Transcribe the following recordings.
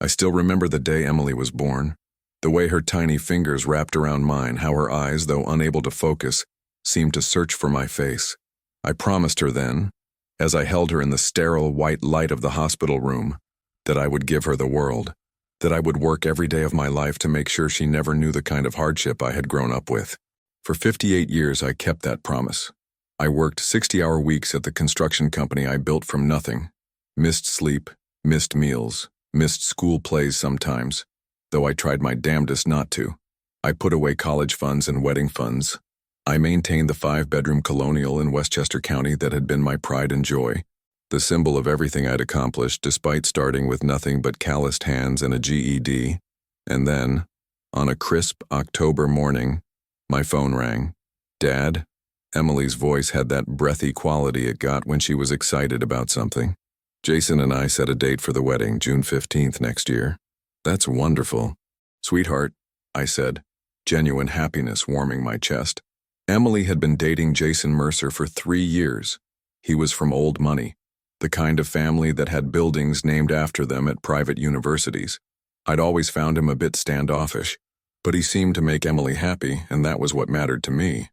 I still remember the day Emily was born. The way her tiny fingers wrapped around mine, how her eyes, though unable to focus, seemed to search for my face. I promised her then, as I held her in the sterile white light of the hospital room, that I would give her the world, that I would work every day of my life to make sure she never knew the kind of hardship I had grown up with. For 58 years, I kept that promise. I worked 60-hour weeks at the construction company I built from nothing, missed sleep, missed meals, missed school plays sometimes, though I tried my damnedest not to. I put away college funds and wedding funds. I maintained the 5-bedroom colonial in Westchester County that had been my pride and joy, the symbol of everything I'd accomplished despite starting with nothing but calloused hands and a GED. And then, on a crisp October morning, my phone rang. Dad? Emily's voice had that breathy quality it got when she was excited about something. Jason and I set a date for the wedding, June 15th next year. That's wonderful. Sweetheart, I said, genuine happiness warming my chest. Emily had been dating Jason Mercer for 3 years. He was from old money, the kind of family that had buildings named after them at private universities. I'd always found him a bit standoffish, but he seemed to make Emily happy, and that was what mattered to me.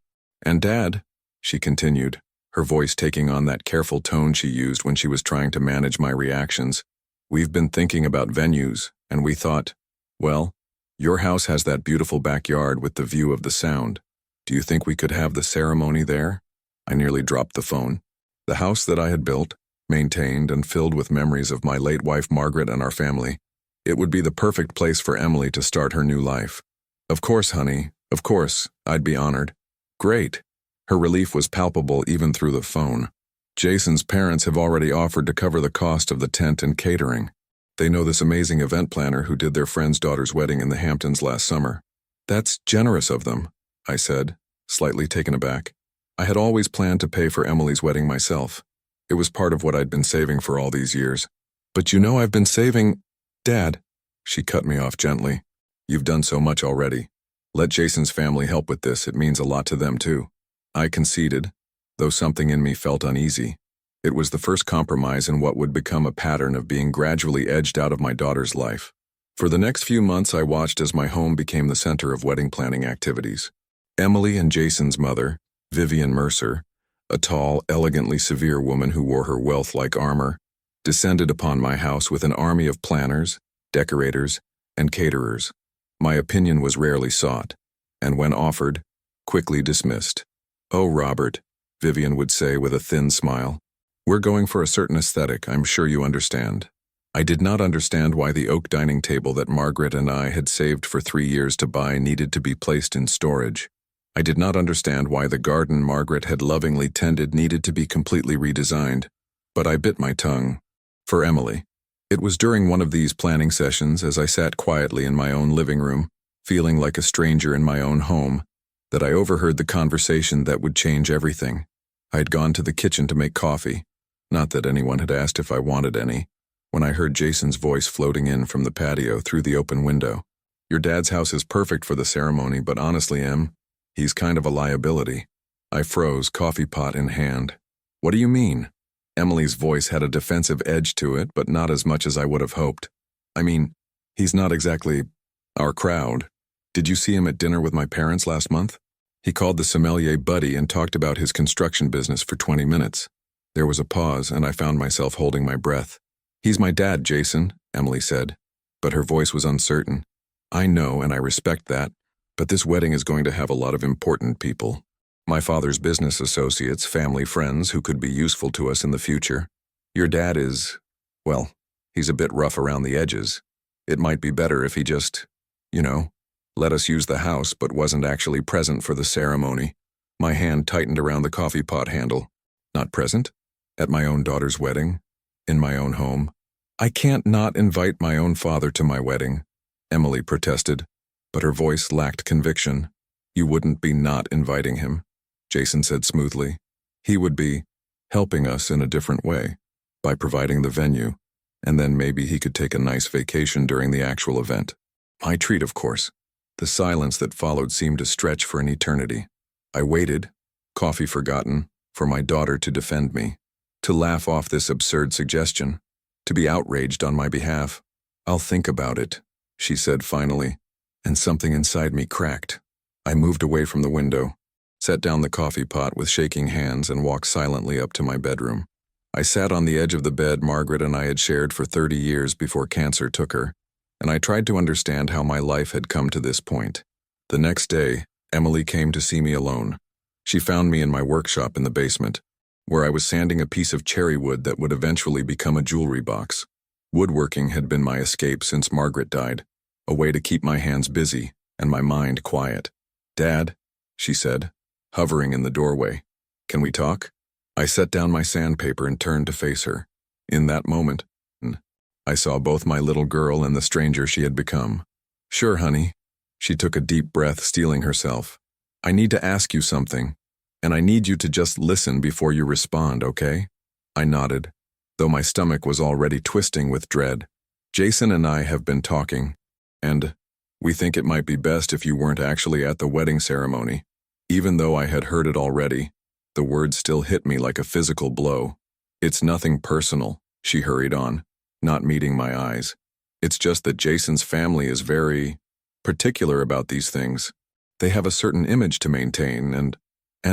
And Dad, she continued, her voice taking on that careful tone she used when she was trying to manage my reactions, we've been thinking about venues, and we thought, well, your house has that beautiful backyard with the view of the Sound. Do you think we could have the ceremony there? I nearly dropped the phone. The house that I had built, maintained, and filled with memories of my late wife Margaret and our family, it would be the perfect place for Emily to start her new life. Of course, honey, of course, I'd be honored. Great. Her relief was palpable even through the phone. Jason's parents have already offered to cover the cost of the tent and catering. They know this amazing event planner who did their friend's daughter's wedding in the Hamptons last summer. That's generous of them, I said, slightly taken aback. I had always planned to pay for Emily's wedding myself. It was part of what I'd been saving for all these years. But you know I've been saving… Dad, she cut me off gently. You've done so much already. Let Jason's family help with this, it means a lot to them too. I conceded, though something in me felt uneasy. It was the first compromise in what would become a pattern of being gradually edged out of my daughter's life. For the next few months I watched as my home became the center of wedding planning activities. Emily and Jason's mother, Vivian Mercer, a tall, elegantly severe woman who wore her wealth like armor, descended upon my house with an army of planners, decorators, and caterers. My opinion was rarely sought, and when offered, quickly dismissed. Oh, Robert, Vivian would say with a thin smile. We're going for a certain aesthetic, I'm sure you understand. I did not understand why the oak dining table that Margaret and I had saved for 3 years to buy needed to be placed in storage. I did not understand why the garden Margaret had lovingly tended needed to be completely redesigned, but I bit my tongue. For Emily. It was during one of these planning sessions, as I sat quietly in my own living room, feeling like a stranger in my own home, that I overheard the conversation that would change everything. I had gone to the kitchen to make coffee, not that anyone had asked if I wanted any, when I heard Jason's voice floating in from the patio through the open window. Your dad's house is perfect for the ceremony, but honestly, Em, he's kind of a liability. I froze, coffee pot in hand. What do you mean? Emily's voice had a defensive edge to it, but not as much as I would have hoped. I mean, he's not exactly our crowd. Did you see him at dinner with my parents last month? He called the sommelier Buddy and talked about his construction business for 20 minutes. There was a pause, and I found myself holding my breath. He's my dad, Jason, Emily said, but her voice was uncertain. I know, and I respect that, but this wedding is going to have a lot of important people. My father's business associates, family friends who could be useful to us in the future. Your dad is, well, he's a bit rough around the edges. It might be better if he just, let us use the house but wasn't actually present for the ceremony. My hand tightened around the coffee pot handle. Not present? At my own daughter's wedding? In my own home? I can't not invite my own father to my wedding, Emily protested, but her voice lacked conviction. You wouldn't be not inviting him, Jason said smoothly. He would be helping us in a different way, by providing the venue, and then maybe he could take a nice vacation during the actual event. My treat, of course. The silence that followed seemed to stretch for an eternity. I waited, coffee forgotten, for my daughter to defend me, to laugh off this absurd suggestion, to be outraged on my behalf. I'll think about it, she said finally, and something inside me cracked. I moved away from the window, set down the coffee pot with shaking hands, and walked silently up to my bedroom. I sat on the edge of the bed Margaret and I had shared for 30 years before cancer took her, and I tried to understand how my life had come to this point. The next day, Emily came to see me alone. She found me in my workshop in the basement, where I was sanding a piece of cherry wood that would eventually become a jewelry box. Woodworking had been my escape since Margaret died, a way to keep my hands busy and my mind quiet. "Dad," she said, hovering in the doorway, "can we talk?" I set down my sandpaper and turned to face her. In that moment, I saw both my little girl and the stranger she had become. "Sure, honey." She took a deep breath, steeling herself. "I need to ask you something, and I need you to just listen before you respond, okay?" I nodded, though my stomach was already twisting with dread. "Jason and I have been talking, and we think it might be best if you weren't actually at the wedding ceremony." Even though I had heard it already, the words still hit me like a physical blow. "It's nothing personal," she hurried on, not meeting my eyes. "It's just that Jason's family is very particular about these things. They have a certain image to maintain, and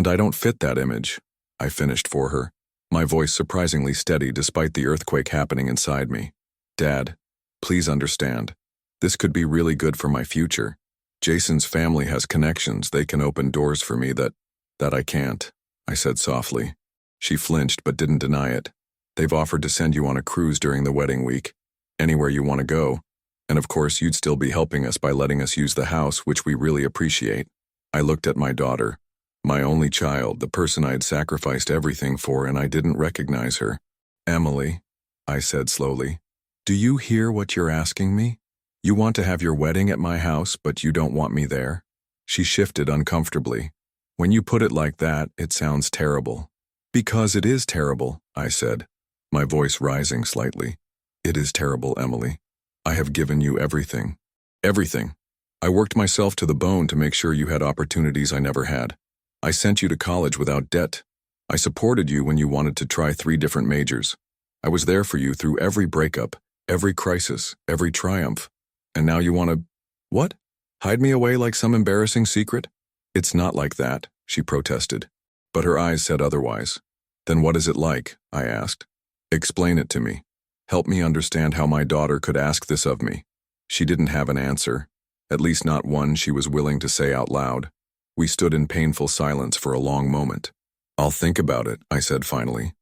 I don't fit that image," I finished for her, my voice surprisingly steady despite the earthquake happening inside me. "Dad, please understand. This could be really good for my future. Jason's family has connections. They can open doors for me that I can't," I said softly. She flinched but didn't deny it. "They've offered to send you on a cruise during the wedding week, anywhere you want to go, and of course you'd still be helping us by letting us use the house, which we really appreciate." I looked at my daughter, my only child, the person I had sacrificed everything for, and I didn't recognize her. "Emily," I said slowly, "do you hear what you're asking me? You want to have your wedding at my house, but you don't want me there?" She shifted uncomfortably. "When you put it like that, it sounds terrible." "Because it is terrible," I said, my voice rising slightly. "It is terrible, Emily. I have given you everything. Everything. I worked myself to the bone to make sure you had opportunities I never had. I sent you to college without debt. I supported you when you wanted to try 3 different majors. I was there for you through every breakup, every crisis, every triumph. And now you want to, what? Hide me away like some embarrassing secret?" "It's not like that," she protested. But her eyes said otherwise. "Then what is it like?" I asked. "Explain it to me. Help me understand how my daughter could ask this of me." She didn't have an answer, at least not one she was willing to say out loud. We stood in painful silence for a long moment. "I'll think about it," I said finally,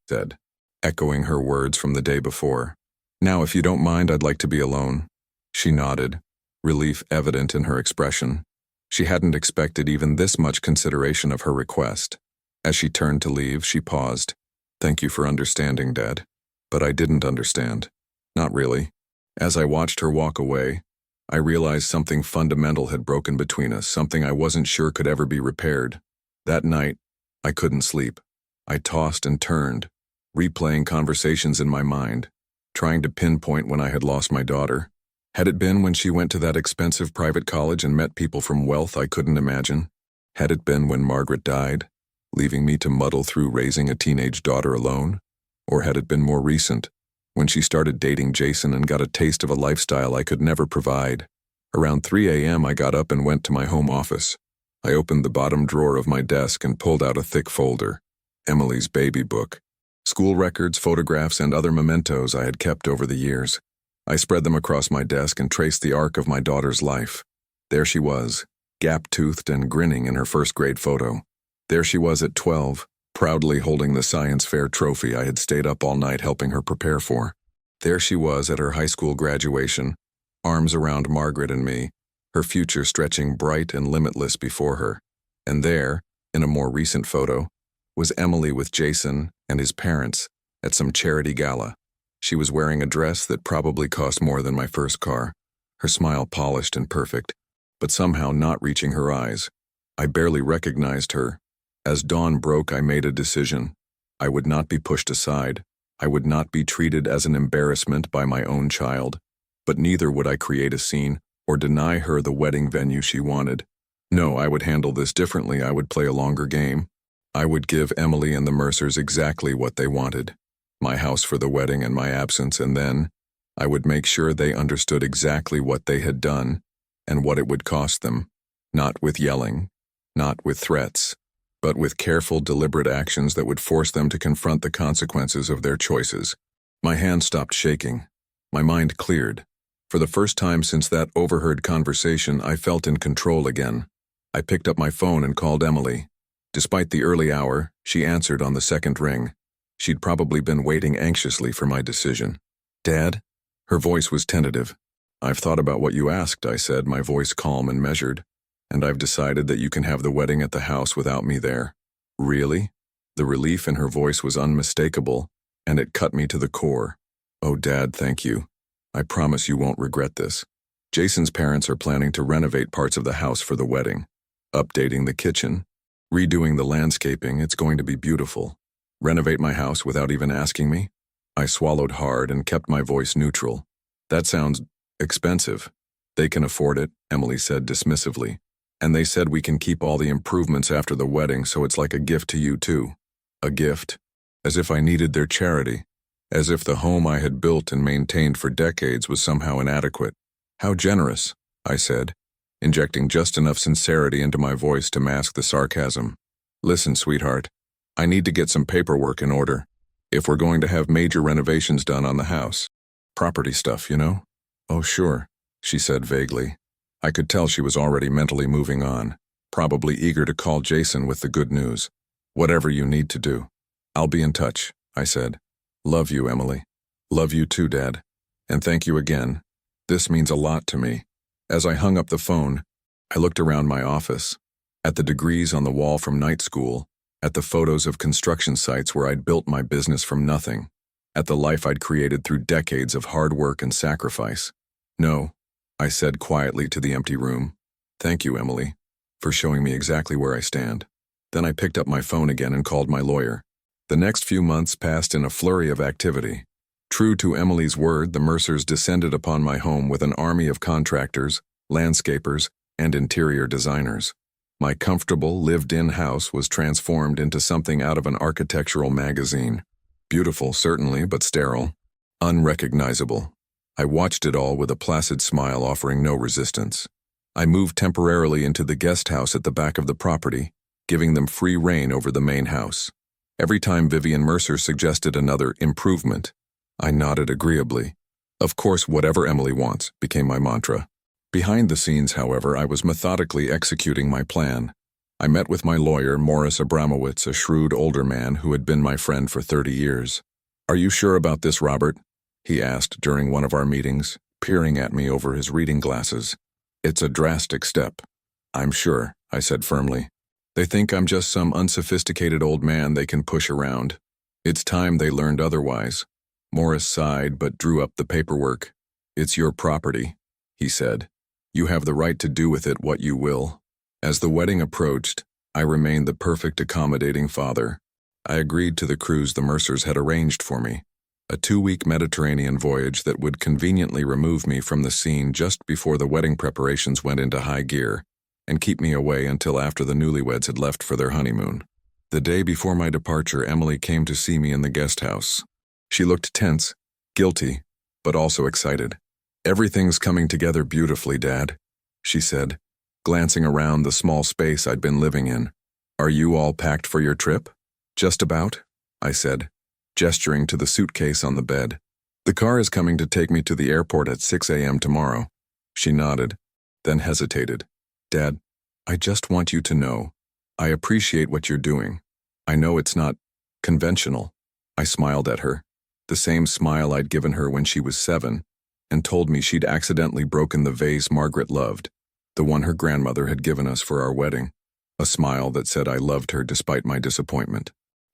echoing her words from the day before. "Now, if you don't mind, I'd like to be alone." She nodded, relief evident in her expression. She hadn't expected even this much consideration of her request. As she turned to leave, she paused. "Thank you for understanding, Dad." But I didn't understand. Not really. As I watched her walk away, I realized something fundamental had broken between us, something I wasn't sure could ever be repaired. That night, I couldn't sleep. I tossed and turned, replaying conversations in my mind, trying to pinpoint when I had lost my daughter. Had it been when she went to that expensive private college and met people from wealth I couldn't imagine? Had it been when Margaret died, leaving me to muddle through raising a teenage daughter alone? Or had it been more recent, when she started dating Jason and got a taste of a lifestyle I could never provide? Around 3 a.m. I got up and went to my home office. I opened the bottom drawer of my desk and pulled out a thick folder, Emily's baby book, school records, photographs, and other mementos I had kept over the years. I spread them across my desk and traced the arc of my daughter's life. There she was, gap-toothed and grinning in her first-grade photo. There she was at 12, proudly holding the science fair trophy I had stayed up all night helping her prepare for. There she was at her high school graduation, arms around Margaret and me, her future stretching bright and limitless before her. And there, in a more recent photo, was Emily with Jason and his parents at some charity gala. She was wearing a dress that probably cost more than my first car, her smile polished and perfect, but somehow not reaching her eyes. I barely recognized her. As dawn broke, I made a decision. I would not be pushed aside. I would not be treated as an embarrassment by my own child. But neither would I create a scene or deny her the wedding venue she wanted. No, I would handle this differently. I would play a longer game. I would give Emily and the Mercers exactly what they wanted. My house for the wedding and my absence, and then, I would make sure they understood exactly what they had done and what it would cost them, not with yelling, not with threats, but with careful, deliberate actions that would force them to confront the consequences of their choices. My hand stopped shaking. My mind cleared. For the first time since that overheard conversation, I felt in control again. I picked up my phone and called Emily. Despite the early hour, she answered on the second ring. She'd probably been waiting anxiously for my decision. "Dad?" Her voice was tentative. "I've thought about what you asked," I said, my voice calm and measured. "And I've decided that you can have the wedding at the house without me there." "Really?" The relief in her voice was unmistakable, and it cut me to the core. "Oh, Dad, thank you. I promise you won't regret this. Jason's parents are planning to renovate parts of the house for the wedding. Updating the kitchen, redoing the landscaping. It's going to be beautiful. Renovate my house without even asking me?" I swallowed hard and kept my voice neutral. "That sounds expensive." "They can afford it," Emily said dismissively. "And they said we can keep all the improvements after the wedding, so it's like a gift to you too." A gift? As if I needed their charity. As if the home I had built and maintained for decades was somehow inadequate. "How generous," I said, injecting just enough sincerity into my voice to mask the sarcasm. "Listen, sweetheart, I need to get some paperwork in order. If we're going to have major renovations done on the house. Property stuff, you know?" "Oh, sure," she said vaguely. I could tell she was already mentally moving on, probably eager to call Jason with the good news. "Whatever you need to do. I'll be in touch," I said. "Love you, Emily." "Love you too, Dad. And thank you again. This means a lot to me." As I hung up the phone, I looked around my office, at the degrees on the wall from night school, at the photos of construction sites where I'd built my business from nothing, at the life I'd created through decades of hard work and sacrifice. "No," I said quietly to the empty room. "Thank you, Emily, for showing me exactly where I stand." Then I picked up my phone again and called my lawyer. The next few months passed in a flurry of activity. True to Emily's word, the Mercers descended upon my home with an army of contractors, landscapers, and interior designers. My comfortable, lived-in house was transformed into something out of an architectural magazine. Beautiful, certainly, but sterile. Unrecognizable. I watched it all with a placid smile, offering no resistance. I moved temporarily into the guest house at the back of the property, giving them free rein over the main house. Every time Vivian Mercer suggested another improvement, I nodded agreeably. Of course, whatever Emily wants became my mantra. Behind the scenes, however, I was methodically executing my plan. I met with my lawyer, Morris Abramowitz, a shrewd older man who had been my friend for 30 years. "Are you sure about this, Robert?" he asked during one of our meetings, peering at me over his reading glasses. "It's a drastic step." "I'm sure," I said firmly. "They think I'm just some unsophisticated old man they can push around. It's time they learned otherwise." Morris sighed but drew up the paperwork. "It's your property," he said. "You have the right to do with it what you will." As the wedding approached, I remained the perfect accommodating father. I agreed to the cruise the Mercers had arranged for me, a 2-week Mediterranean voyage that would conveniently remove me from the scene just before the wedding preparations went into high gear, and keep me away until after the newlyweds had left for their honeymoon. The day before my departure, Emily came to see me in the guest house. She looked tense, guilty, but also excited. "Everything's coming together beautifully, Dad," she said, glancing around the small space I'd been living in. "Are you all packed for your trip?" "Just about," I said, gesturing to the suitcase on the bed. "The car is coming to take me to the airport at 6 a.m. tomorrow." She nodded, then hesitated. "Dad, I just want you to know, I appreciate what you're doing. I know it's not conventional." I smiled at her, the same smile I'd given her when she was 7, and told me she'd accidentally broken the vase Margaret loved, the one her grandmother had given us for our wedding. A smile that said I loved her despite my disappointment.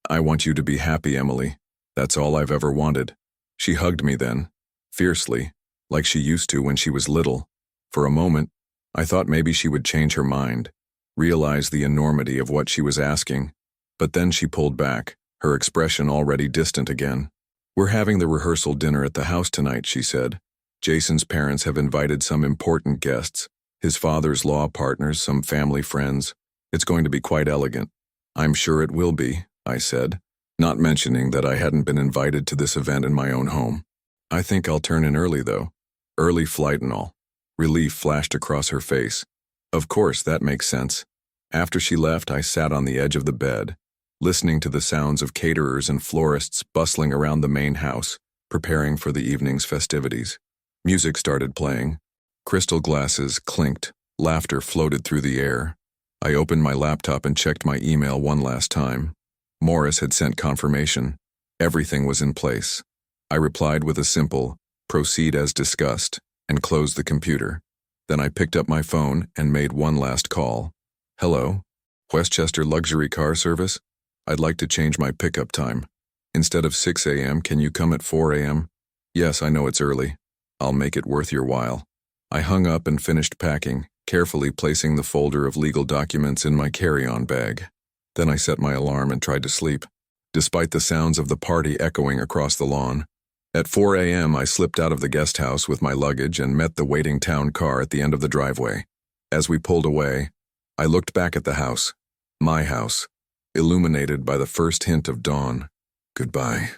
"I want you to be happy, Emily. That's all I've ever wanted." She hugged me then, fiercely, like she used to when she was little. For a moment, I thought maybe she would change her mind, realize the enormity of what she was asking. But then she pulled back, her expression already distant again. "We're having the rehearsal dinner at the house tonight," she said. "Jason's parents have invited some important guests, his father's law partners, some family friends. It's going to be quite elegant." "I'm sure it will be," I said, not mentioning that I hadn't been invited to this event in my own home. I think I'll turn in early, though. Early flight and all. Relief flashed across her face. Of course, that makes sense. After she left, I sat on the edge of the bed, listening to the sounds of caterers and florists bustling around the main house, preparing for the evening's festivities. Music started playing. Crystal glasses clinked. Laughter floated through the air. I opened my laptop and checked my email one last time. Morris had sent confirmation. Everything was in place. I replied with a simple, "Proceed as discussed," and closed the computer. Then I picked up my phone and made one last call. "Hello? Westchester Luxury Car Service? I'd like to change my pickup time. Instead of 6 a.m., can you come at 4 a.m.? Yes, I know it's early. I'll make it worth your while." I hung up and finished packing, carefully placing the folder of legal documents in my carry-on bag. Then I set my alarm and tried to sleep, despite the sounds of the party echoing across the lawn. At 4 a.m., I slipped out of the guest house with my luggage and met the waiting town car at the end of the driveway. As we pulled away, I looked back at the house, my house, illuminated by the first hint of dawn. "Goodbye,"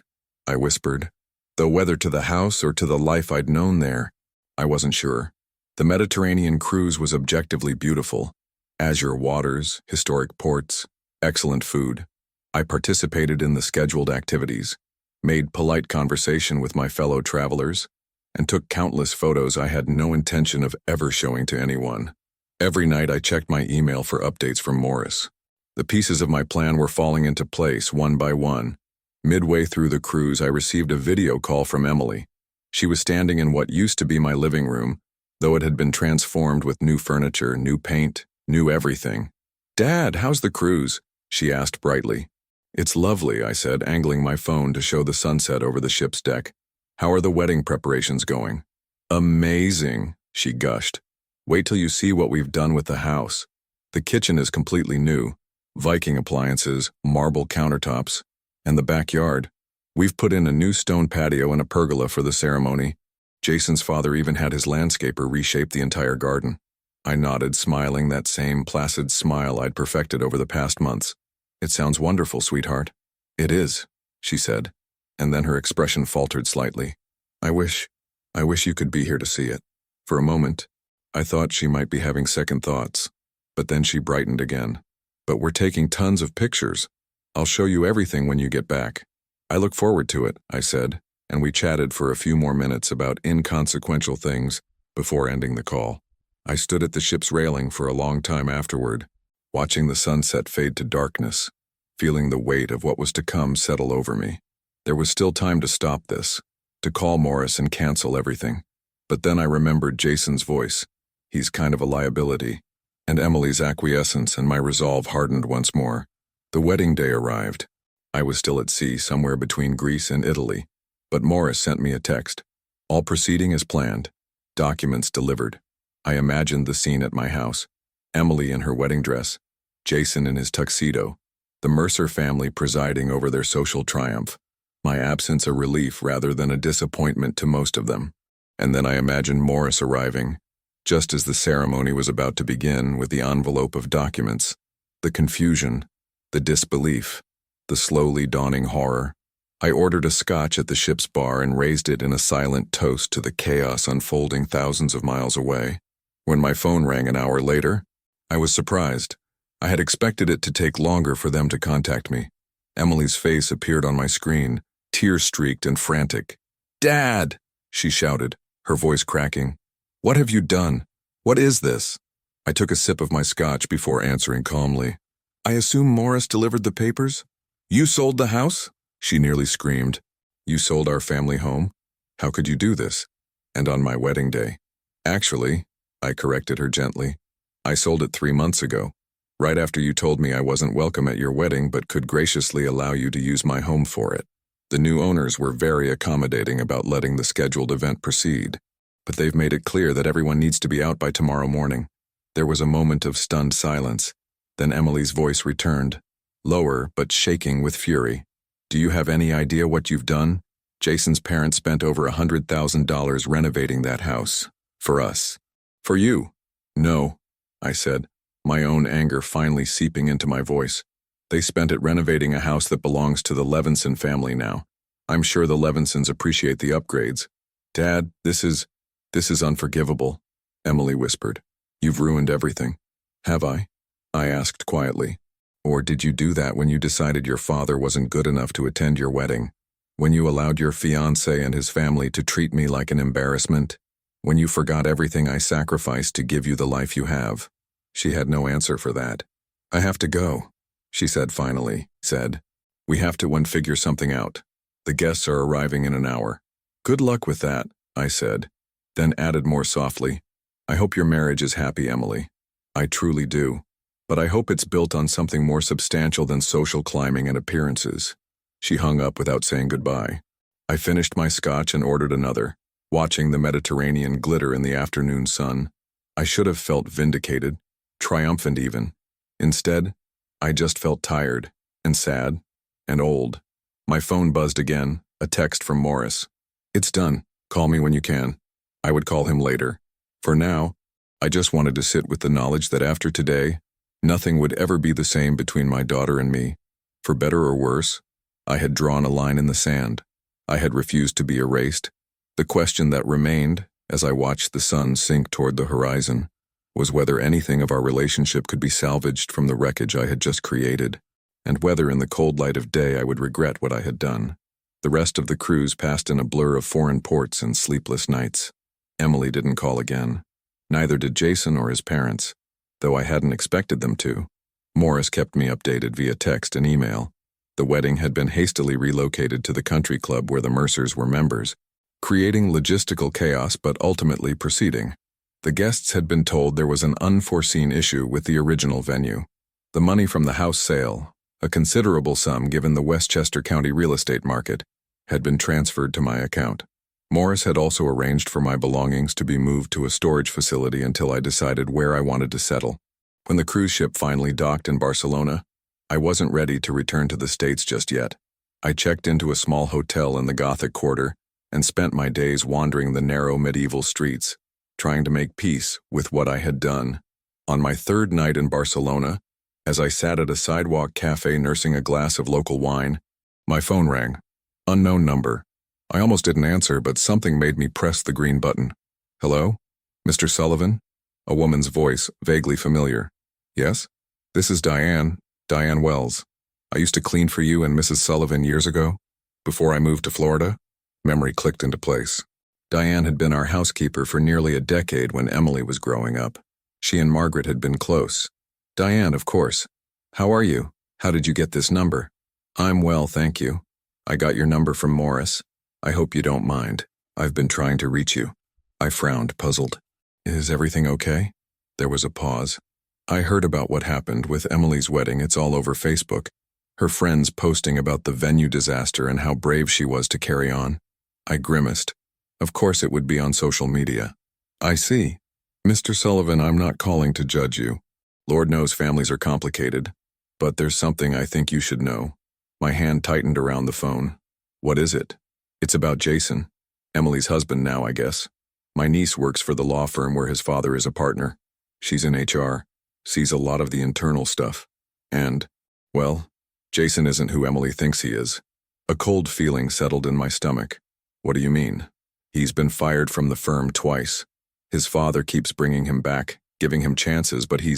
I whispered, though whether to the house or to the life I'd known there, I wasn't sure. The Mediterranean cruise was objectively beautiful. Azure waters, historic ports, excellent food. I participated in the scheduled activities, made polite conversation with my fellow travelers, and took countless photos I had no intention of ever showing to anyone. Every night I checked my email for updates from Morris. The pieces of my plan were falling into place one by one. Midway through the cruise, I received a video call from Emily. She was standing in what used to be my living room, though it had been transformed with new furniture, new paint, new everything. "Dad, how's the cruise?" she asked brightly. "It's lovely," I said, angling my phone to show the sunset over the ship's deck. "How are the wedding preparations going?" "Amazing," she gushed. "Wait till you see what we've done with the house. The kitchen is completely new. Viking appliances, marble countertops, and the backyard. We've put in a new stone patio and a pergola for the ceremony. Jason's father even had his landscaper reshape the entire garden." I nodded, smiling that same placid smile I'd perfected over the past months. "It sounds wonderful, sweetheart." "It is," she said, and then her expression faltered slightly. I wish you could be here to see it." For a moment, I thought she might be having second thoughts, but then she brightened again. "But we're taking tons of pictures. I'll show you everything when you get back." "I look forward to it," I said, and we chatted for a few more minutes about inconsequential things before ending the call. I stood at the ship's railing for a long time afterward, watching the sunset fade to darkness, feeling the weight of what was to come settle over me. There was still time to stop this, to call Morris and cancel everything. But then I remembered Jason's voice. He's kind of a liability. And Emily's acquiescence, and my resolve hardened once more. The wedding day arrived. I was still at sea, somewhere between Greece and Italy. But Morris sent me a text. "All proceeding as planned. Documents delivered." I imagined the scene at my house. Emily in her wedding dress, Jason in his tuxedo, the Mercer family presiding over their social triumph. My absence a relief rather than a disappointment to most of them. And then I imagined Morris arriving, just as the ceremony was about to begin, with the envelope of documents. The confusion, the disbelief, the slowly dawning horror. I ordered a scotch at the ship's bar and raised it in a silent toast to the chaos unfolding thousands of miles away. When my phone rang an hour later, I was surprised. I had expected it to take longer for them to contact me. Emily's face appeared on my screen, tear-streaked and frantic. "Dad!" she shouted, her voice cracking. "What have you done? What is this?" I took a sip of my scotch before answering calmly. "I assume Morris delivered the papers?" "You sold the house?" she nearly screamed. "You sold our family home? How could you do this? And on my wedding day?" "Actually," I corrected her gently, "I sold it 3 months ago, right after you told me I wasn't welcome at your wedding but could graciously allow you to use my home for it. The new owners were very accommodating about letting the scheduled event proceed, but they've made it clear that everyone needs to be out by tomorrow morning." There was a moment of stunned silence. Then Emily's voice returned, lower but shaking with fury. "Do you have any idea what you've done? Jason's parents spent over $100,000 renovating that house. For us. For you." "No," I said, my own anger finally seeping into my voice. "They spent it renovating a house that belongs to the Levinson family now. I'm sure the Levinsons appreciate the upgrades, Dad, this is unforgivable, Emily whispered. You've ruined everything. Have I? I asked quietly. Or did you do that when you decided your father wasn't good enough to attend your wedding? When you allowed your fiancé and his family to treat me like an embarrassment? When you forgot everything I sacrificed to give you the life you have? She had no answer for that. I have to go, she said finally. We have to figure something out. The guests are arriving in an hour. Good luck with that, I said, then added more softly. I hope your marriage is happy, Emily. I truly do. But I hope it's built on something more substantial than social climbing and appearances. She hung up without saying goodbye. I finished my scotch and ordered another, watching the Mediterranean glitter in the afternoon sun. I should have felt vindicated, triumphant even. Instead, I just felt tired, and sad, and old. My phone buzzed again, a text from Morris. It's done. Call me when you can. I would call him later. For now, I just wanted to sit with the knowledge that after today, nothing would ever be the same between my daughter and me. For better or worse, I had drawn a line in the sand. I had refused to be erased. The question that remained, as I watched the sun sink toward the horizon, was whether anything of our relationship could be salvaged from the wreckage I had just created, and whether in the cold light of day I would regret what I had done. The rest of the cruise passed in a blur of foreign ports and sleepless nights. Emily didn't call again. Neither did Jason or his parents, though I hadn't expected them to. Morris kept me updated via text and email. The wedding had been hastily relocated to the country club where the Mercers were members, creating logistical chaos but ultimately proceeding. The guests had been told there was an unforeseen issue with the original venue. The money from the house sale, a considerable sum given the Westchester County real estate market, had been transferred to my account. Morris had also arranged for my belongings to be moved to a storage facility until I decided where I wanted to settle. When the cruise ship finally docked in Barcelona, I wasn't ready to return to the States just yet. I checked into a small hotel in the Gothic Quarter and spent my days wandering the narrow medieval streets, trying to make peace with what I had done. On my third night in Barcelona, as I sat at a sidewalk cafe nursing a glass of local wine, my phone rang. Unknown number. I almost didn't answer, but something made me press the green button. Hello? Mr. Sullivan? A woman's voice, vaguely familiar. Yes? This is Diane Wells. I used to clean for you and Mrs. Sullivan years ago, before I moved to Florida. Memory clicked into place. Diane had been our housekeeper for nearly a decade when Emily was growing up. She and Margaret had been close. Diane, of course. How are you? How did you get this number? I'm well, thank you. I got your number from Morris. I hope you don't mind. I've been trying to reach you. I frowned, puzzled. Is everything okay? There was a pause. I heard about what happened with Emily's wedding. It's all over Facebook. Her friends posting about the venue disaster and how brave she was to carry on. I grimaced. Of course it would be on social media. I see. Mr. Sullivan, I'm not calling to judge you. Lord knows families are complicated. But there's something I think you should know. My hand tightened around the phone. What is it? It's about Jason. Emily's husband now, I guess. My niece works for the law firm where his father is a partner. She's in HR, sees a lot of the internal stuff. And, well, Jason isn't who Emily thinks he is. A cold feeling settled in my stomach. What do you mean? He's been fired from the firm twice. His father keeps bringing him back, giving him chances, but he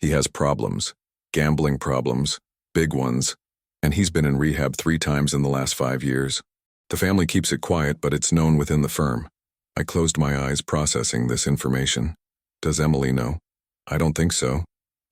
has problems. Gambling problems, big ones. And he's been in rehab 3 times in the last 5 years. The family keeps it quiet, but it's known within the firm. I closed my eyes, processing this information. Does Emily know? I don't think so.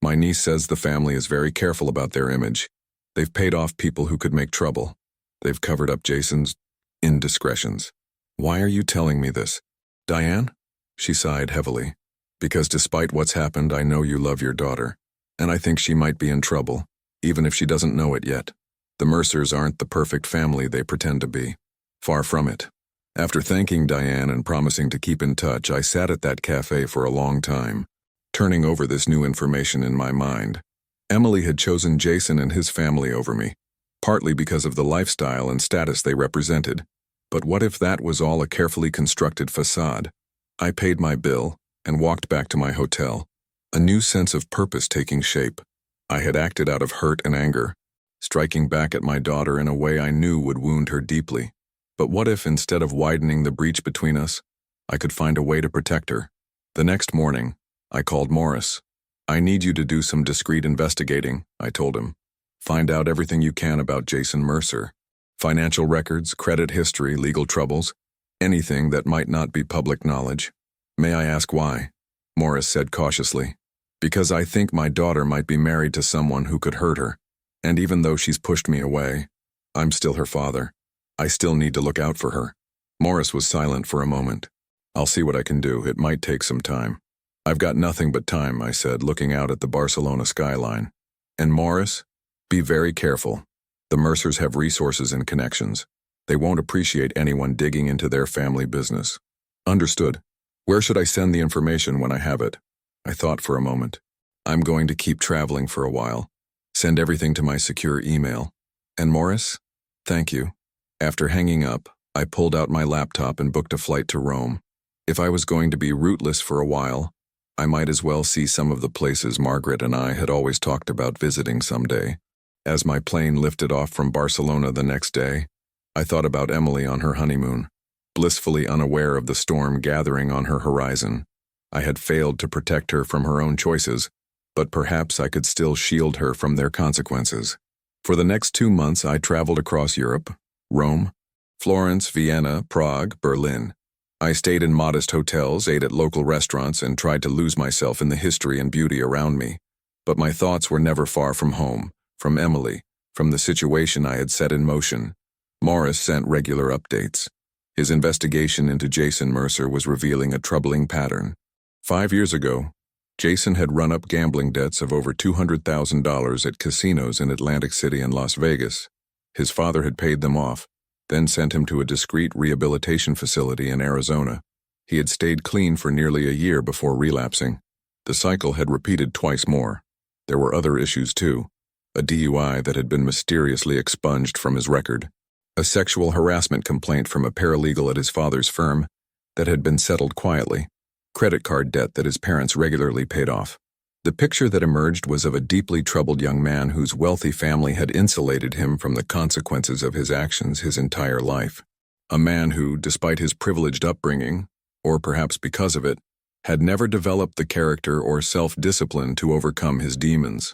My niece says the family is very careful about their image. They've paid off people who could make trouble. They've covered up Jason's indiscretions. Why are you telling me this? Diane? She sighed heavily. Because despite what's happened, I know you love your daughter. And I think she might be in trouble, even if she doesn't know it yet. The Mercers aren't the perfect family they pretend to be. Far from it. After thanking Diane and promising to keep in touch, I sat at that cafe for a long time, turning over this new information in my mind. Emily had chosen Jason and his family over me, partly because of the lifestyle and status they represented. But what if that was all a carefully constructed facade? I paid my bill and walked back to my hotel, a new sense of purpose taking shape. I had acted out of hurt and anger, striking back at my daughter in a way I knew would wound her deeply. But what if, instead of widening the breach between us, I could find a way to protect her? The next morning, I called Morris. "I need you to do some discreet investigating," I told him. "Find out everything you can about Jason Mercer. Financial records, credit history, legal troubles, anything that might not be public knowledge." "May I ask why?" Morris said cautiously. "Because I think my daughter might be married to someone who could hurt her. And even though she's pushed me away, I'm still her father. I still need to look out for her." Morris was silent for a moment. "I'll see what I can do. It might take some time." "I've got nothing but time," I said, looking out at the Barcelona skyline. "And Morris, be very careful. The Mercers have resources and connections. They won't appreciate anyone digging into their family business." "Understood. Where should I send the information when I have it?" I thought for a moment. "I'm going to keep traveling for a while. Send everything to my secure email." "And Morris? Thank you." After hanging up, I pulled out my laptop and booked a flight to Rome. If I was going to be rootless for a while, I might as well see some of the places Margaret and I had always talked about visiting someday. As my plane lifted off from Barcelona the next day, I thought about Emily on her honeymoon, blissfully unaware of the storm gathering on her horizon. I had failed to protect her from her own choices, but perhaps I could still shield her from their consequences. For the next 2 months, I traveled across Europe: Rome, Florence, Vienna, Prague, Berlin. I stayed in modest hotels, ate at local restaurants, and tried to lose myself in the history and beauty around me. But my thoughts were never far from home, from Emily, from the situation I had set in motion. Morris sent regular updates. His investigation into Jason Mercer was revealing a troubling pattern. 5 years ago, Jason had run up gambling debts of over $200,000 at casinos in Atlantic City and Las Vegas. His father had paid them off, then sent him to a discreet rehabilitation facility in Arizona. He had stayed clean for nearly a year before relapsing. The cycle had repeated twice more. There were other issues too: a DUI that had been mysteriously expunged from his record, a sexual harassment complaint from a paralegal at his father's firm that had been settled quietly, credit card debt that his parents regularly paid off. The picture that emerged was of a deeply troubled young man whose wealthy family had insulated him from the consequences of his actions his entire life. A man who, despite his privileged upbringing, or perhaps because of it, had never developed the character or self-discipline to overcome his demons.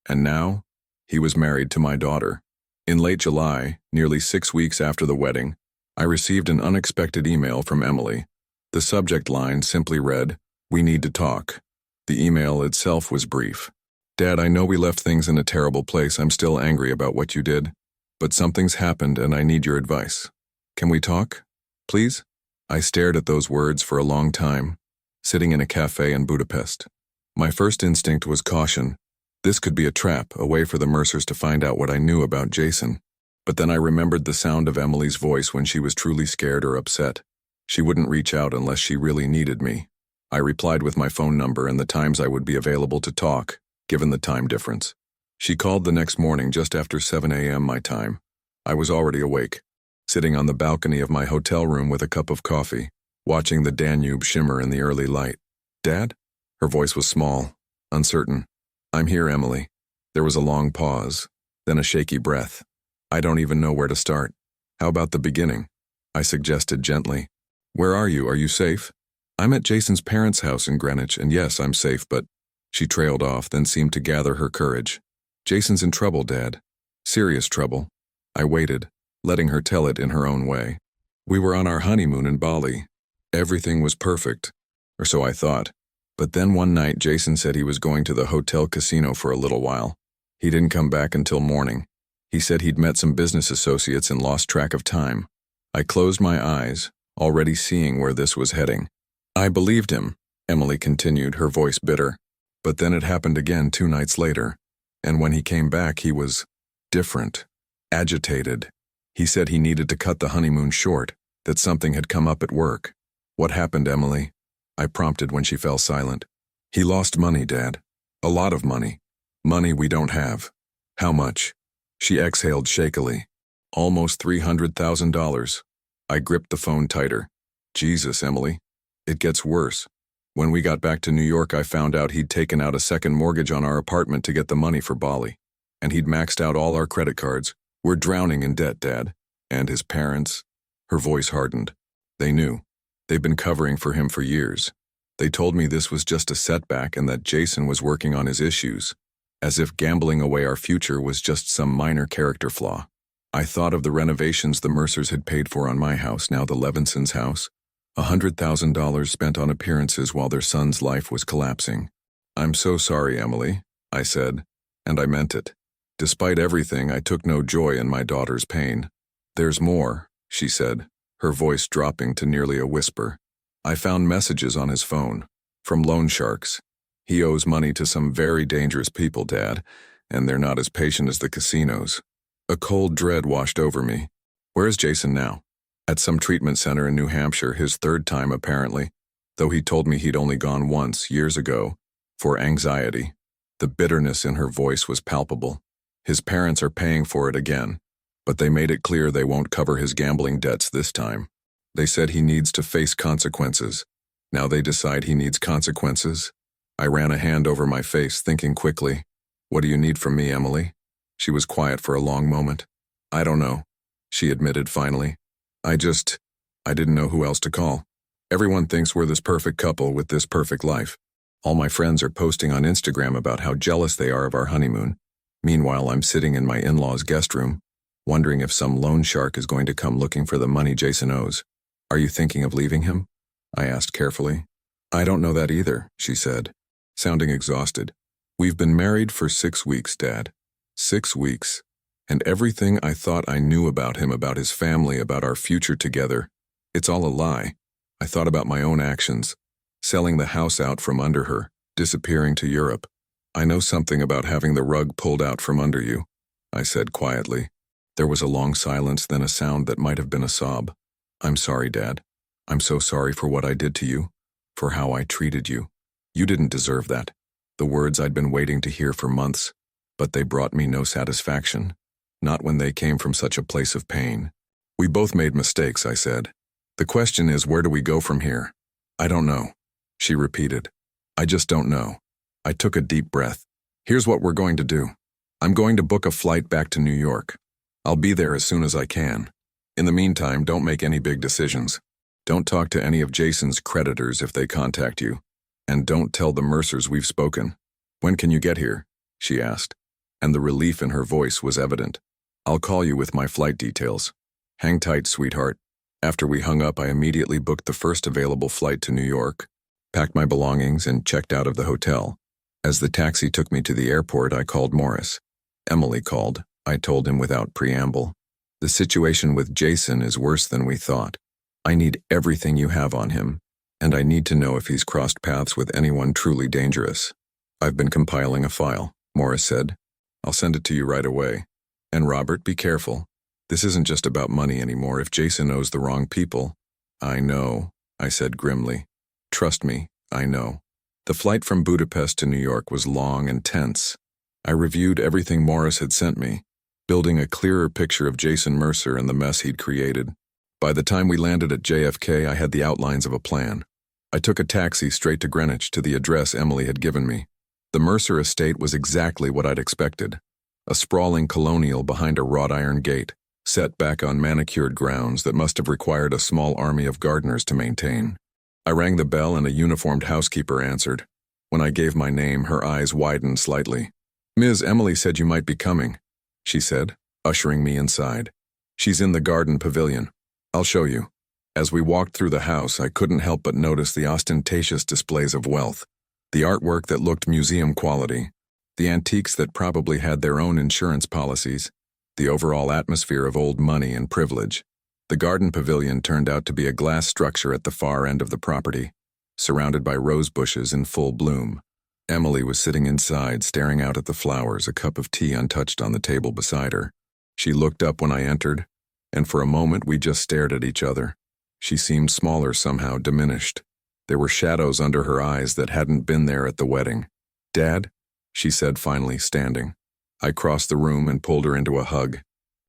And now, he was married to my daughter. In late July, nearly 6 weeks after the wedding, I received an unexpected email from Emily. The subject line simply read, "We need to talk." The email itself was brief. "Dad, I know we left things in a terrible place. I'm still angry about what you did. But something's happened and I need your advice. Can we talk? Please?" I stared at those words for a long time, sitting in a cafe in Budapest. My first instinct was caution. This could be a trap, a way for the Mercers to find out what I knew about Jason. But then I remembered the sound of Emily's voice when she was truly scared or upset. She wouldn't reach out unless she really needed me. I replied with my phone number and the times I would be available to talk, given the time difference. She called the next morning just after 7 a.m. my time. I was already awake, sitting on the balcony of my hotel room with a cup of coffee, watching the Danube shimmer in the early light. "Dad?" Her voice was small, uncertain. "I'm here, Emily." There was a long pause, then a shaky breath. "I don't even know where to start." "How about the beginning?" I suggested gently. "Where are you? Are you safe?" "I'm at Jason's parents' house in Greenwich, and yes, I'm safe, but—" She trailed off, then seemed to gather her courage. "Jason's in trouble, Dad. Serious trouble." I waited, letting her tell it in her own way. "We were on our honeymoon in Bali. Everything was perfect, or so I thought. But then one night Jason said he was going to the hotel casino for a little while. He didn't come back until morning. He said he'd met some business associates and lost track of time." I closed my eyes, already seeing where this was heading. "I believed him," Emily continued, her voice bitter. "But then it happened again 2 nights later. And when he came back, he was different, agitated. He said he needed to cut the honeymoon short, that something had come up at work." "What happened, Emily?" I prompted when she fell silent. "He lost money, Dad. A lot of money. Money we don't have." "How much?" She exhaled shakily. "Almost $300,000. I gripped the phone tighter. "Jesus, Emily. It gets worse. When we got back to New York, I found out he'd taken out a second mortgage on our apartment to get the money for Bali. And he'd maxed out all our credit cards. We're drowning in debt, Dad. And his parents." Her voice hardened. They knew. They've been covering for him for years. They told me this was just a setback and that Jason was working on his issues, as if gambling away our future was just some minor character flaw. I thought of the renovations the Mercers had paid for on my house, now the Levinsons' house. $100,000 spent on appearances while their son's life was collapsing. "I'm so sorry, Emily," I said, and I meant it. Despite everything, I took no joy in my daughter's pain. "There's more," she said, her voice dropping to nearly a whisper. "I found messages on his phone, from loan sharks. He owes money to some very dangerous people, Dad, and they're not as patient as the casinos." A cold dread washed over me. "Where is Jason now?" "At some treatment center in New Hampshire, his third time apparently, though he told me he'd only gone once, years ago, for anxiety." The bitterness in her voice was palpable. "His parents are paying for it again, but they made it clear they won't cover his gambling debts this time. They said he needs to face consequences. Now they decide he needs consequences?" I ran a hand over my face, thinking quickly. "What do you need from me, Emily?" She was quiet for a long moment. "I don't know," she admitted finally. I didn't know who else to call. Everyone thinks we're this perfect couple with this perfect life. All my friends are posting on Instagram about how jealous they are of our honeymoon. Meanwhile, I'm sitting in my in-laws' guest room, wondering if some loan shark is going to come looking for the money Jason owes. "Are you thinking of leaving him?" I asked carefully. "I don't know that either," she said, sounding exhausted. "We've been married for 6 weeks, Dad. 6 weeks. And everything I thought I knew about him, about his family, about our future together, it's all a lie. I thought about my own actions, selling the house out from under her, disappearing to Europe. I know something about having the rug pulled out from under you," I said quietly. There was a long silence, then a sound that might have been a sob. "I'm sorry, Dad. I'm so sorry for what I did to you, for how I treated you. You didn't deserve that." The words I'd been waiting to hear for months, but they brought me no satisfaction. Not when they came from such a place of pain. "We both made mistakes," I said. "The question is, where do we go from here?" "I don't know," she repeated. "I just don't know." I took a deep breath. "Here's what we're going to do. I'm going to book a flight back to New York. I'll be there as soon as I can. In the meantime, don't make any big decisions. Don't talk to any of Jason's creditors if they contact you. And don't tell the Mercers we've spoken." "When can you get here?" she asked, and the relief in her voice was evident. "I'll call you with my flight details. Hang tight, sweetheart." After we hung up, I immediately booked the first available flight to New York, packed my belongings, and checked out of the hotel. As the taxi took me to the airport, I called Morris. "Emily called," I told him without preamble. "The situation with Jason is worse than we thought. I need everything you have on him, and I need to know if he's crossed paths with anyone truly dangerous." "I've been compiling a file," Morris said. "I'll send it to you right away. And Robert, be careful. This isn't just about money anymore. If Jason knows the wrong people—" "I know," I said grimly. "Trust me, I know." The flight from Budapest to New York was long and tense. I reviewed everything Morris had sent me, building a clearer picture of Jason Mercer and the mess he'd created. By the time we landed at JFK, I had the outlines of a plan. I took a taxi straight to Greenwich to the address Emily had given me. The Mercer estate was exactly what I'd expected. A sprawling colonial behind a wrought iron gate, set back on manicured grounds that must have required a small army of gardeners to maintain. I rang the bell and a uniformed housekeeper answered. When I gave my name, her eyes widened slightly. "Ms. Emily said you might be coming," she said, ushering me inside. "She's in the garden pavilion. I'll show you." As we walked through the house, I couldn't help but notice the ostentatious displays of wealth, the artwork that looked museum quality, the antiques that probably had their own insurance policies, the overall atmosphere of old money and privilege. The garden pavilion turned out to be a glass structure at the far end of the property, surrounded by rose bushes in full bloom. Emily was sitting inside, staring out at the flowers, a cup of tea untouched on the table beside her. She looked up when I entered, and for a moment we just stared at each other. She seemed smaller somehow, diminished. There were shadows under her eyes that hadn't been there at the wedding. "Dad?" she said, finally standing. I crossed the room and pulled her into a hug.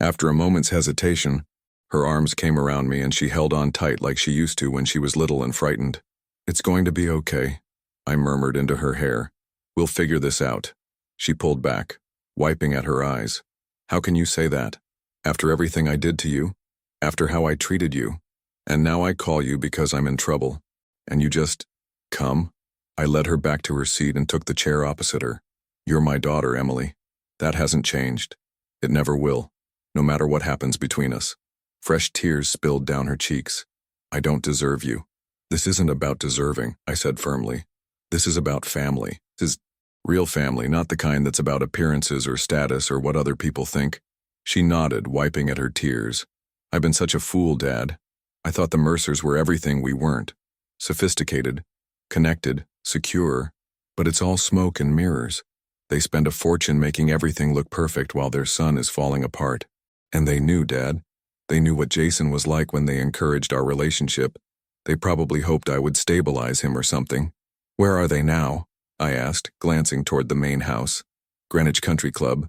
After a moment's hesitation, her arms came around me and she held on tight like she used to when she was little and frightened. "It's going to be okay," I murmured into her hair. "We'll figure this out." She pulled back, wiping at her eyes. "How can you say that? After everything I did to you?" After how I treated you. And now I call you because I'm in trouble. And you just come? I led her back to her seat and took the chair opposite her. You're my daughter, Emily. That hasn't changed. It never will, no matter what happens between us. Fresh tears spilled down her cheeks. I don't deserve you. This isn't about deserving, I said firmly. This is about family. This is real family, not the kind that's about appearances or status or what other people think. She nodded, wiping at her tears. I've been such a fool, Dad. I thought the Mercers were everything we weren't. Sophisticated, connected, secure, but it's all smoke and mirrors. They spend a fortune making everything look perfect while their son is falling apart. And they knew, Dad. They knew what Jason was like when they encouraged our relationship. They probably hoped I would stabilize him or something. Where are they now? I asked, glancing toward the main house. Greenwich Country Club.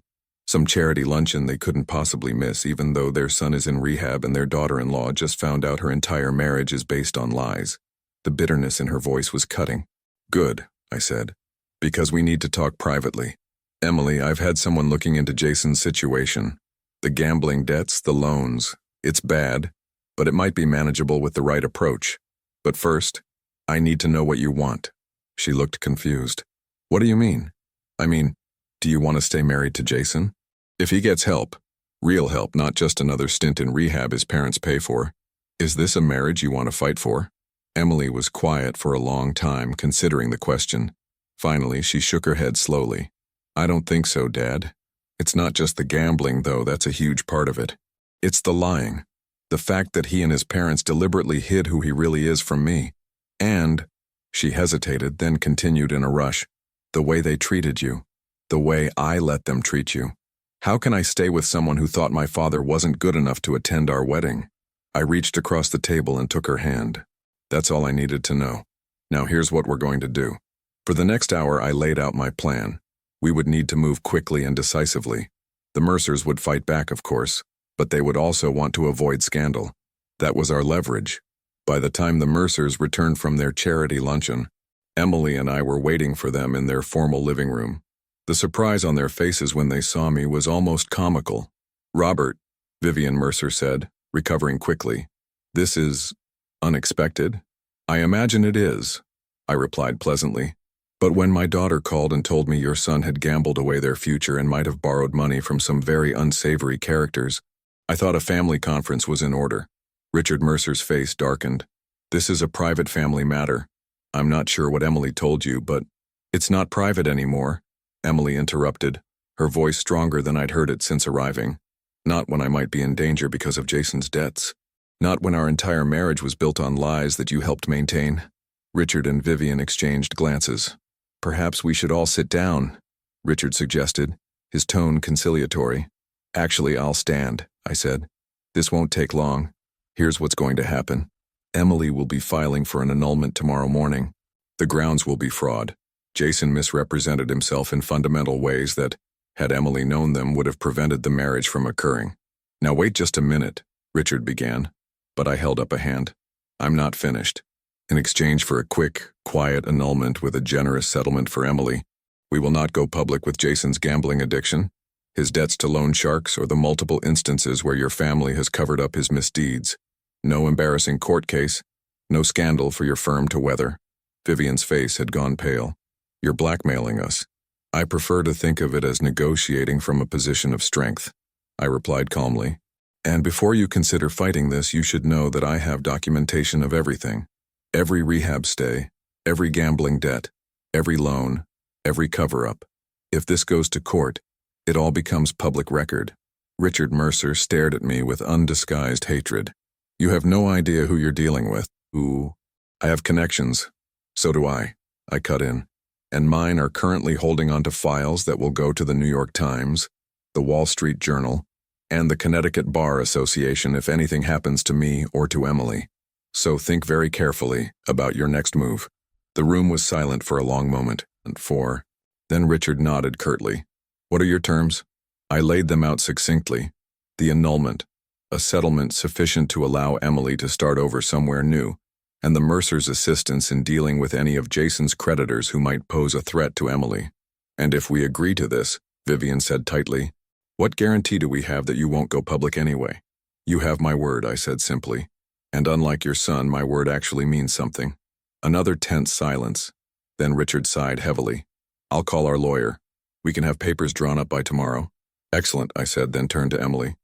Some charity luncheon they couldn't possibly miss, even though their son is in rehab and their daughter-in-law just found out her entire marriage is based on lies. The bitterness in her voice was cutting. Good, I said, because we need to talk privately. Emily, I've had someone looking into Jason's situation. The gambling debts, the loans. It's bad, but it might be manageable with the right approach. But first, I need to know what you want. She looked confused. What do you mean? I mean, do you want to stay married to Jason? If he gets help, real help, not just another stint in rehab his parents pay for, is this a marriage you want to fight for? Emily was quiet for a long time, considering the question. Finally, she shook her head slowly. I don't think so, Dad. It's not just the gambling, though, that's a huge part of it. It's the lying. The fact that he and his parents deliberately hid who he really is from me. And, she hesitated, then continued in a rush, the way they treated you. The way I let them treat you. How can I stay with someone who thought my father wasn't good enough to attend our wedding? I reached across the table and took her hand. That's all I needed to know. Now here's what we're going to do. For the next hour, I laid out my plan. We would need to move quickly and decisively. The Mercers would fight back, of course, but they would also want to avoid scandal. That was our leverage. By the time the Mercers returned from their charity luncheon, Emily and I were waiting for them in their formal living room. The surprise on their faces when they saw me was almost comical. Robert, Vivian Mercer said, recovering quickly. This is unexpected? I imagine it is, I replied pleasantly. But when my daughter called and told me your son had gambled away their future and might have borrowed money from some very unsavory characters, I thought a family conference was in order. Richard Mercer's face darkened. This is a private family matter. I'm not sure what Emily told you, but it's not private anymore, Emily interrupted, her voice stronger than I'd heard it since arriving. Not when I might be in danger because of Jason's debts. Not when our entire marriage was built on lies that you helped maintain. Richard and Vivian exchanged glances. Perhaps we should all sit down, Richard suggested, his tone conciliatory. Actually, I'll stand, I said. This won't take long. Here's what's going to happen. Emily will be filing for an annulment tomorrow morning. The grounds will be fraud. Jason misrepresented himself in fundamental ways that, had Emily known them, would have prevented the marriage from occurring. Now wait just a minute, Richard began, but I held up a hand. I'm not finished. In exchange for a quick, quiet annulment with a generous settlement for Emily, we will not go public with Jason's gambling addiction, his debts to loan sharks, or the multiple instances where your family has covered up his misdeeds. No embarrassing court case, no scandal for your firm to weather. Vivian's face had gone pale. You're blackmailing us. I prefer to think of it as negotiating from a position of strength, I replied calmly. And before you consider fighting this, you should know that I have documentation of everything. Every rehab stay, every gambling debt, every loan, every cover-up. If this goes to court, it all becomes public record. Richard Mercer stared at me with undisguised hatred. You have no idea who you're dealing with. Who? I have connections. So do I cut in. And mine are currently holding onto files that will go to the New York Times, the Wall Street Journal, and the Connecticut Bar Association if anything happens to me or to Emily. So think very carefully about your next move. The room was silent for a long moment, Then Richard nodded curtly. What are your terms? I laid them out succinctly. The annulment, a settlement sufficient to allow Emily to start over somewhere new, and the Mercer's assistance in dealing with any of Jason's creditors who might pose a threat to Emily. And if we agree to this, Vivian said tightly, what guarantee do we have that you won't go public anyway? You have my word, I said simply. And unlike your son, my word actually means something. Another tense silence. Then Richard sighed heavily. I'll call our lawyer. We can have papers drawn up by tomorrow. Excellent, I said, then turned to Emily.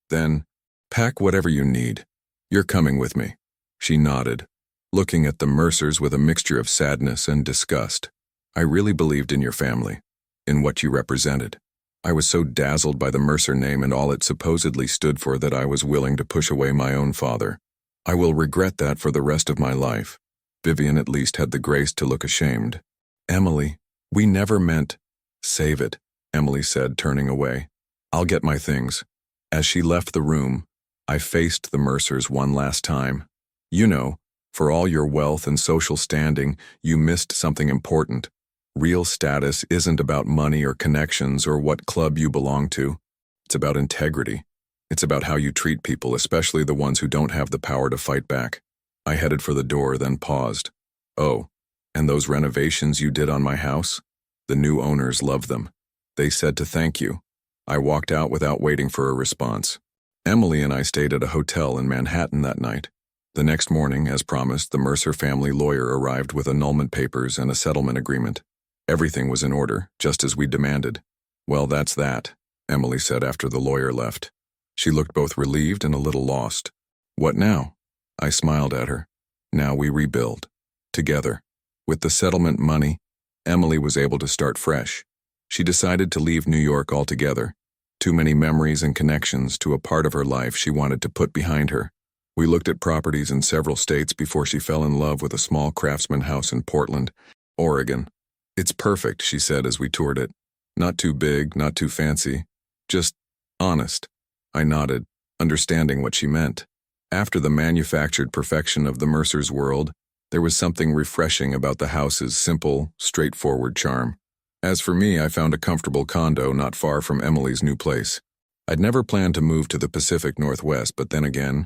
Then, pack whatever you need. You're coming with me. She nodded, looking at the Mercers with a mixture of sadness and disgust. I really believed in your family, in what you represented. I was so dazzled by the Mercer name and all it supposedly stood for that I was willing to push away my own father. I will regret that for the rest of my life. Vivian at least had the grace to look ashamed. Emily, we never meant— Save it, Emily said, turning away. I'll get my things. As she left the room, I faced the Mercers one last time. You know, for all your wealth and social standing, you missed something important. Real status isn't about money or connections or what club you belong to. It's about integrity. It's about how you treat people, especially the ones who don't have the power to fight back. I headed for the door, then paused. Oh, and those renovations you did on my house? The new owners loved them. They said to thank you. I walked out without waiting for a response. Emily and I stayed at a hotel in Manhattan that night. The next morning, as promised, the Mercer family lawyer arrived with annulment papers and a settlement agreement. Everything was in order, just as we demanded. Well, that's that, Emily said after the lawyer left. She looked both relieved and a little lost. What now? I smiled at her. Now we rebuild. Together. With the settlement money, Emily was able to start fresh. She decided to leave New York altogether. Too many memories and connections to a part of her life she wanted to put behind her. We looked at properties in several states before she fell in love with a small craftsman house in Portland, Oregon. It's perfect, she said as we toured it. Not too big, not too fancy. Just honest. I nodded, understanding what she meant. After the manufactured perfection of the Mercer's world, there was something refreshing about the house's simple, straightforward charm. As for me, I found a comfortable condo not far from Emily's new place. I'd never planned to move to the Pacific Northwest, but then again,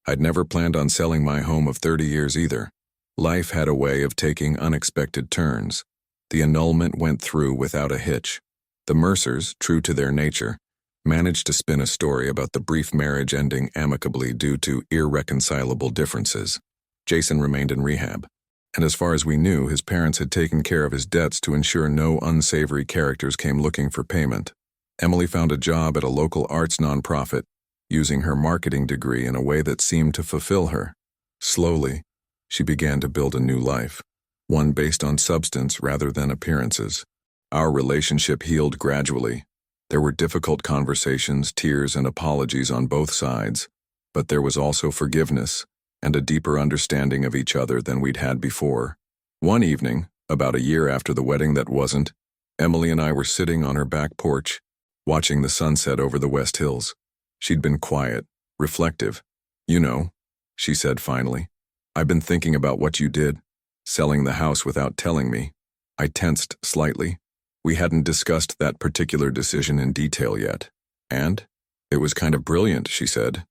I'd never planned on selling my home of 30 years either. Life had a way of taking unexpected turns. The annulment went through without a hitch. The Mercers, true to their nature, managed to spin a story about the brief marriage ending amicably due to irreconcilable differences. Jason remained in rehab, and as far as we knew, his parents had taken care of his debts to ensure no unsavory characters came looking for payment. Emily found a job at a local arts nonprofit, using her marketing degree in a way that seemed to fulfill her. Slowly, she began to build a new life, one based on substance rather than appearances. Our relationship healed gradually. There were difficult conversations, tears, and apologies on both sides, but there was also forgiveness and a deeper understanding of each other than we'd had before. One evening, about a year after the wedding that wasn't, Emily and I were sitting on her back porch, watching the sunset over the West Hills. She'd been quiet, reflective. You know, she said finally, I've been thinking about what you did, selling the house without telling me. I tensed slightly. We hadn't discussed that particular decision in detail yet. And? It was kind of brilliant, she said,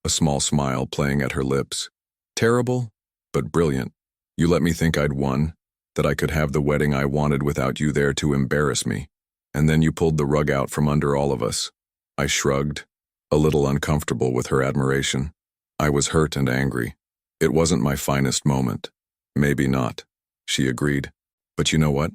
a small smile playing at her lips. Terrible, but brilliant. You let me think I'd won, that I could have the wedding I wanted without you there to embarrass me. And then you pulled the rug out from under all of us. I shrugged, a little uncomfortable with her admiration. I was hurt and angry. It wasn't my finest moment. Maybe not, she agreed. But you know what?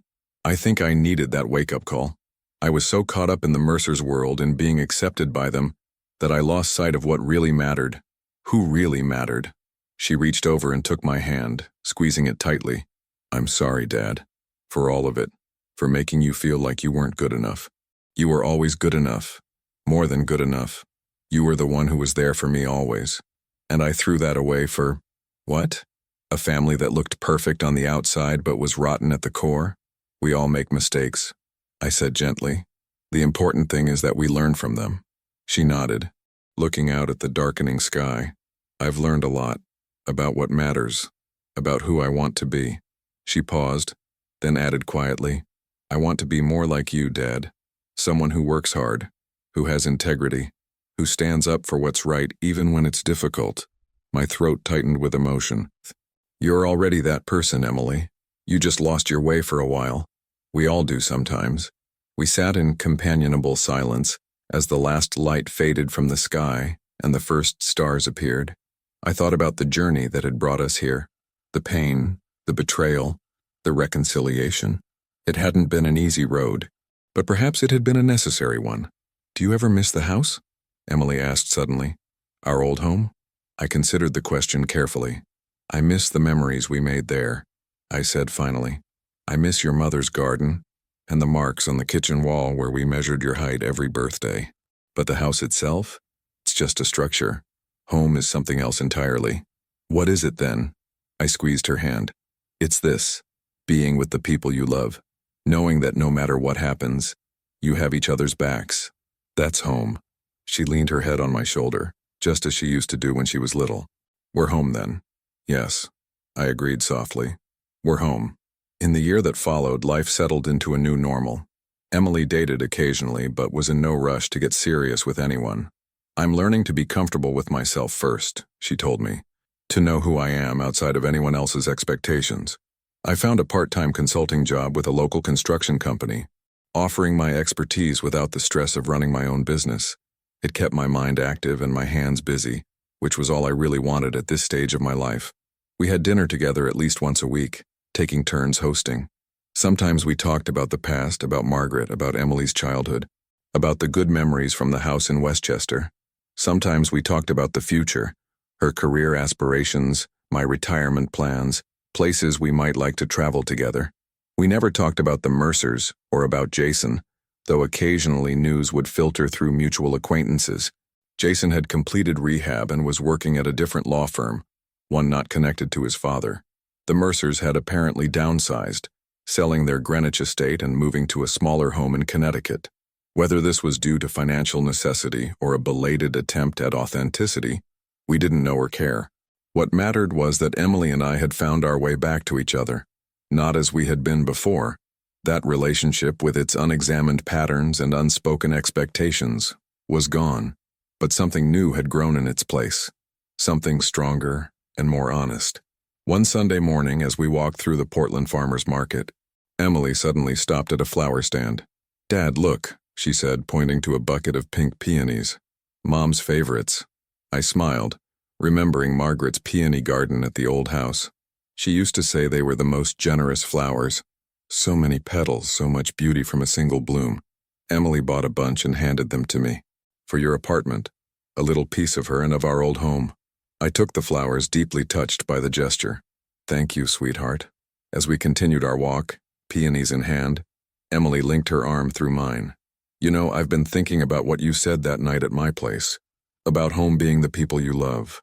I think I needed that wake-up call. I was so caught up in the Mercer's world and being accepted by them that I lost sight of what really mattered. Who really mattered? She reached over and took my hand, squeezing it tightly. I'm sorry, Dad, for all of it, for making you feel like you weren't good enough. You were always good enough, more than good enough. You were the one who was there for me always. And I threw that away for, what? A family that looked perfect on the outside but was rotten at the core? We all make mistakes, I said gently. The important thing is that we learn from them. She nodded, looking out at the darkening sky. I've learned a lot, about what matters, about who I want to be. She paused, then added quietly, I want to be more like you, Dad. Someone who works hard, who has integrity, who stands up for what's right even when it's difficult. My throat tightened with emotion. You're already that person, Emily. You just lost your way for a while. We all do sometimes. We sat in companionable silence as the last light faded from the sky, and the first stars appeared, I thought about the journey that had brought us here, the pain, the betrayal, the reconciliation. It hadn't been an easy road, but perhaps it had been a necessary one. Do you ever miss the house? Emily asked suddenly. Our old home? I considered the question carefully. I miss the memories we made there, I said finally. I miss your mother's garden and the marks on the kitchen wall where we measured your height every birthday. But the house itself? It's just a structure. Home is something else entirely. What is it then? I squeezed her hand. It's this, being with the people you love, knowing that no matter what happens, you have each other's backs. That's home. She leaned her head on my shoulder, just as she used to do when she was little. We're home then. Yes, I agreed softly. We're home. In the year that followed, life settled into a new normal. Emily dated occasionally, but was in no rush to get serious with anyone. I'm learning to be comfortable with myself first, she told me, to know who I am outside of anyone else's expectations. I found a part-time consulting job with a local construction company, offering my expertise without the stress of running my own business. It kept my mind active and my hands busy, which was all I really wanted at this stage of my life. We had dinner together at least once a week, taking turns hosting. Sometimes we talked about the past, about Margaret, about Emily's childhood, about the good memories from the house in Westchester. Sometimes we talked about the future, her career aspirations, my retirement plans, places we might like to travel together. We never talked about the Mercers or about Jason, though occasionally news would filter through mutual acquaintances. Jason had completed rehab and was working at a different law firm, one not connected to his father. The Mercers had apparently downsized, selling their Greenwich estate and moving to a smaller home in Connecticut. Whether this was due to financial necessity or a belated attempt at authenticity, we didn't know or care. What mattered was that Emily and I had found our way back to each other, not as we had been before. That relationship, with its unexamined patterns and unspoken expectations, was gone, but something new had grown in its place, something stronger and more honest. One Sunday morning, as we walked through the Portland Farmers Market, Emily suddenly stopped at a flower stand. "Dad, look," she said, pointing to a bucket of pink peonies. "Mom's favorites." I smiled, remembering Margaret's peony garden at the old house. She used to say they were the most generous flowers. So many petals, so much beauty from a single bloom. Emily bought a bunch and handed them to me. "For your apartment, a little piece of her and of our old home." I took the flowers, deeply touched by the gesture. "Thank you, sweetheart." As we continued our walk, peonies in hand, Emily linked her arm through mine. "You know, I've been thinking about what you said that night at my place, about home being the people you love,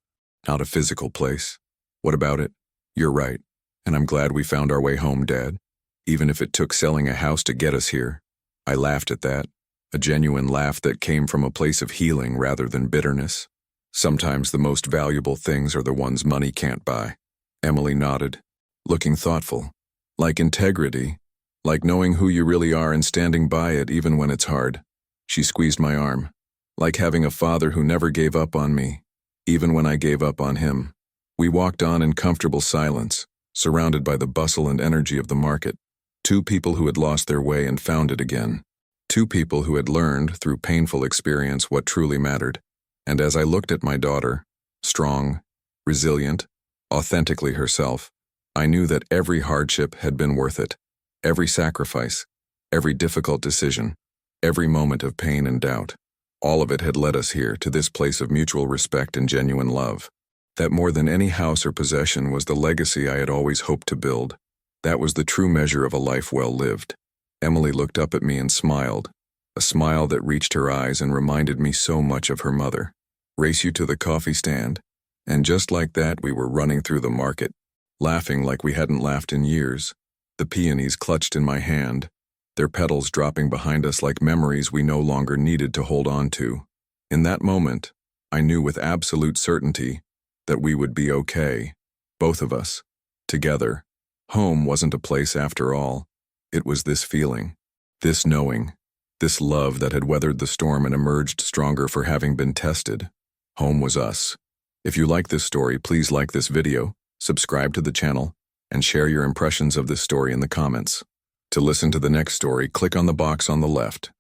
not a physical place. What about it? You're right, and I'm glad we found our way home, Dad, even if it took selling a house to get us here." I laughed at that, a genuine laugh that came from a place of healing rather than bitterness. Sometimes the most valuable things are the ones money can't buy. Emily nodded, looking thoughtful. Like integrity, like knowing who you really are and standing by it even when it's hard. She squeezed my arm. Like having a father who never gave up on me, even when I gave up on him. We walked on in comfortable silence, surrounded by the bustle and energy of the market. Two people who had lost their way and found it again. Two people who had learned, through painful experience, what truly mattered. And as I looked at my daughter, strong, resilient, authentically herself, I knew that every hardship had been worth it. Every sacrifice, every difficult decision, every moment of pain and doubt. All of it had led us here, to this place of mutual respect and genuine love. That more than any house or possession was the legacy I had always hoped to build. That was the true measure of a life well lived. Emily looked up at me and smiled, a smile that reached her eyes and reminded me so much of her mother. "Race you to the coffee stand." And just like that, we were running through the market, laughing like we hadn't laughed in years. The peonies clutched in my hand, their petals dropping behind us like memories we no longer needed to hold on to. In that moment, I knew with absolute certainty that we would be okay, both of us, together. Home wasn't a place after all. It was this feeling, this knowing, this love that had weathered the storm and emerged stronger for having been tested. Home was us. If you like this story, please like this video, subscribe to the channel, and share your impressions of this story in the comments. To listen to the next story, click on the box on the left.